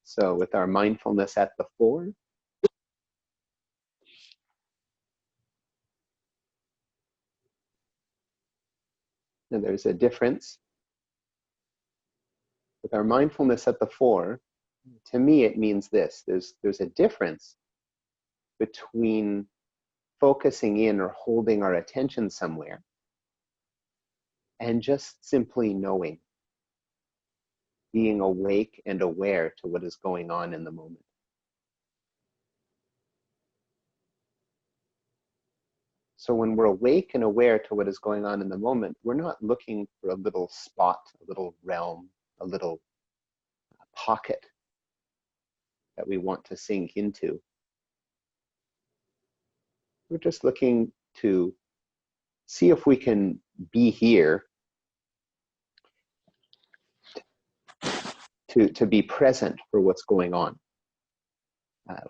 So with our mindfulness at the fore, and there's a difference. With our mindfulness at the fore, to me it means this. There's a difference between focusing in or holding our attention somewhere and just simply knowing, being awake and aware to what is going on in the moment. So when we're awake and aware to what is going on in the moment, we're not looking for a little spot, a little realm, a little pocket that we want to sink into. We're just looking to see if we can be here, to be present for what's going on,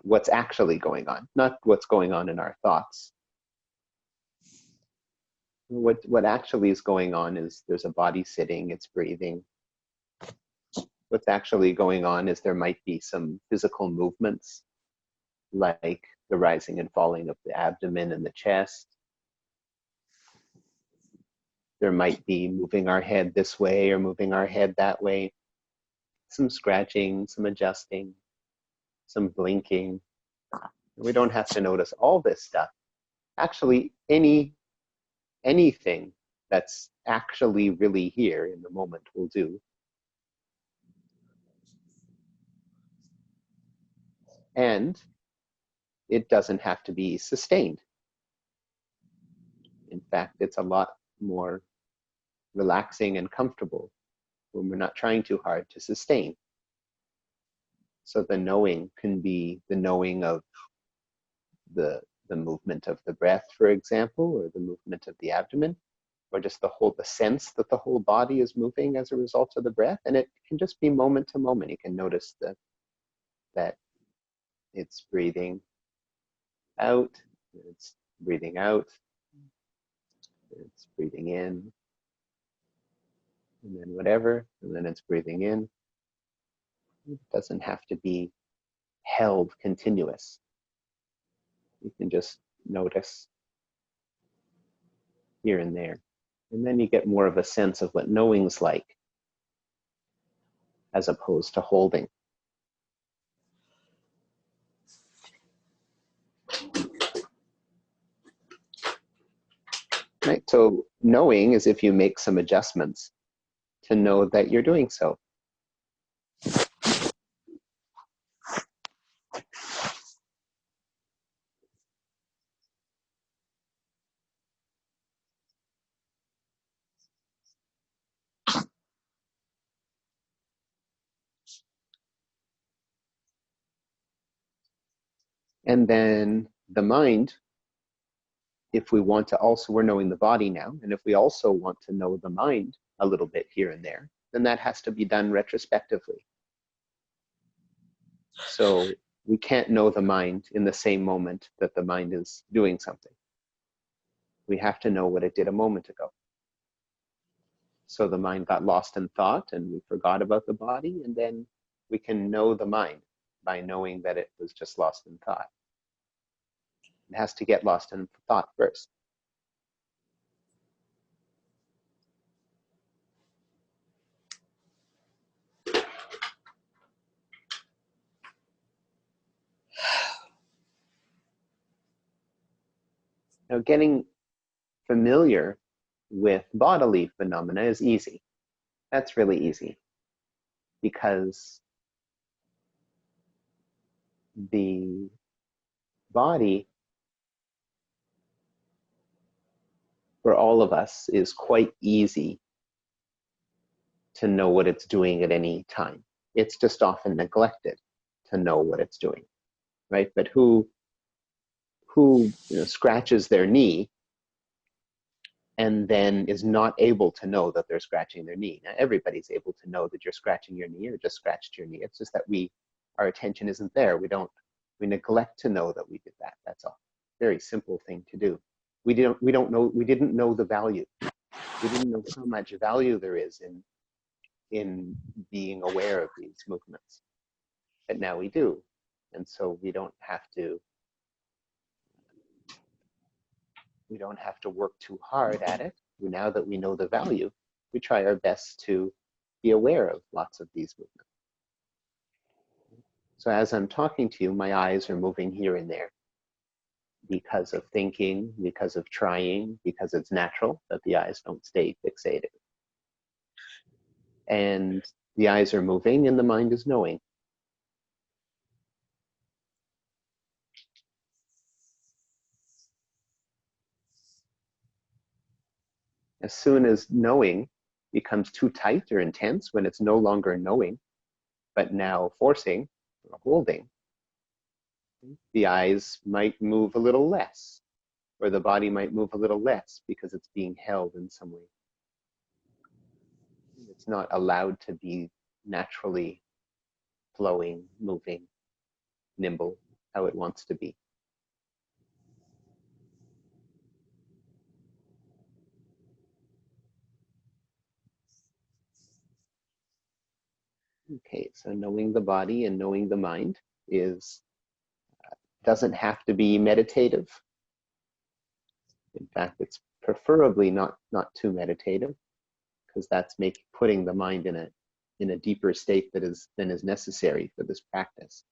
what's actually going on, not what's going on in our thoughts. What actually is going on is there's a body sitting, it's breathing. What's actually going on is there might be some physical movements, like the rising and falling of the abdomen and the chest. There might be moving our head this way or moving our head that way. Some scratching, some adjusting, some blinking. We don't have to notice all this stuff. Actually, anything that's actually really here in the moment will do. And it doesn't have to be sustained. In fact, it's a lot more relaxing and comfortable when we're not trying too hard to sustain. So the knowing can be the knowing of the movement of the breath, for example, or the movement of the abdomen, or just the sense that the whole body is moving as a result of the breath. And it can just be moment to moment. You can notice that it's breathing out, it's breathing out, it's breathing in, and then whatever, and then it's breathing in. It doesn't have to be held continuous. You can just notice here and there. And then you get more of a sense of what knowing's like, as opposed to holding. Right? So knowing is if you make some adjustments to know that you're doing so. And then the mind, if we want to also, we're knowing the body now, and if we also want to know the mind a little bit here and there, then that has to be done retrospectively. So we can't know the mind in the same moment that the mind is doing something. We have to know what it did a moment ago. So the mind got lost in thought and we forgot about the body, and then we can know the mind by knowing that it was just lost in thought. It has to get lost in thought first. Now, getting familiar with bodily phenomena is easy. That's really easy, because the body for all of us is quite easy to know what it's doing at any time. It's just often neglected to know what it's doing, right? But who scratches their knee and then is not able to know that they're scratching their knee? Now, everybody's able to know that you're scratching your knee or just scratched your knee. It's just that our attention isn't there. We neglect to know that we did that. That's a very simple thing to do. We didn't know the value. We didn't know how much value there is in being aware of these movements. but now we do. And so we don't have to work too hard at it. Now that we know the value, we try our best to be aware of lots of these movements. So as I'm talking to you, my eyes are moving here and there because of thinking, because of trying, because it's natural that the eyes don't stay fixated. And the eyes are moving and the mind is knowing. As soon as knowing becomes too tight or intense, when it's no longer knowing, but now forcing or holding, the eyes might move a little less, or the body might move a little less because it's being held in some way. It's not allowed to be naturally flowing, moving, nimble, how it wants to be. Okay, so knowing the body and knowing the mind doesn't have to be meditative. In fact, it's preferably not too meditative, because that's putting the mind in a deeper state than is necessary for this practice.